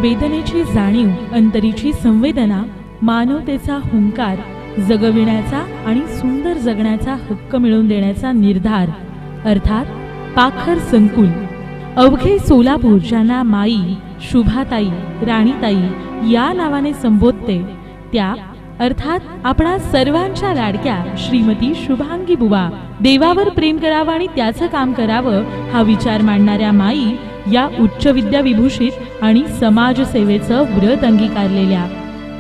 वेदनेची जाणीव, अंतरीची संवेदना, मानवतेचा हुंकार, जगविण्याचा आणि सुंदर जगण्याचा हक्क मिळवून देण्याचा निर्धार, अर्थात पाखर संकुल. अवघे सोलापूर, ज्यांना माई, शुभाताई, राणीताई या नावाने संबोधते, त्या अर्थात आपणा सर्वांच्या लाडक्या श्रीमती शुभांगी बुवा. देवावर प्रेम करावं आणि त्याचं काम करावं हा विचार मांडणाऱ्या माई या उच्च विद्या विभूषित आणि समाजसेवेचं व्रत अंगीकारलेल्या,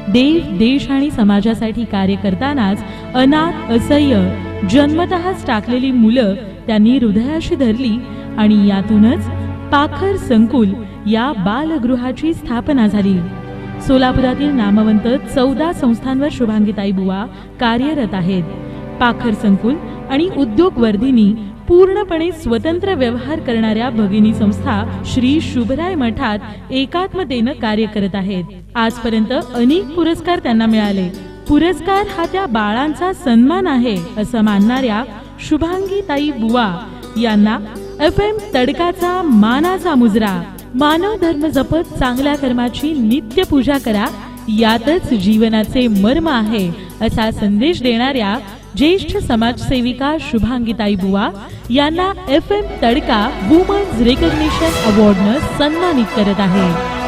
देव, देश आणि समाजासाठी कार्य करतानाच अनाथ, असह्य, जन्मतःच टाकलेली मुलं त्यांनी हृदयाशी धरली आणि यातूनच पाखर संकुल या बालगृहाची स्थापना झाली. सोलापुरातील नामवंत 14 संस्थांवर शुभांगीताई बुवा कार्यरत आहेत. पाखर संकुल आणि उद्योग वर्धिनी पूर्णपणे स्वतंत्र व्यवहार करणाऱ्या भगिनी संस्था श्री शुभराय मठात एकात्मतेनं कार्य करत आहेत. आजपर्यंत अनेक पुरस्कार त्यांना मिळाले. पुरस्कार हा त्या बाळांचा सन्मान आहे असं मानणाऱ्या शुभांगीताई बुवा यांना FM तडकाचा मानाचा मुजरा. मानव धर्म जपत चांगल्या कर्माची नित्य पूजा करा, यातच जीवनाचे मर्म आहे असा संदेश देणाऱ्या ज्येष्ठ समाजसेविका शुभांगीताई बुवा यांना FM तडका वुमन्स रिकग्निशन अवॉर्डनं सन्मानित करत आहे.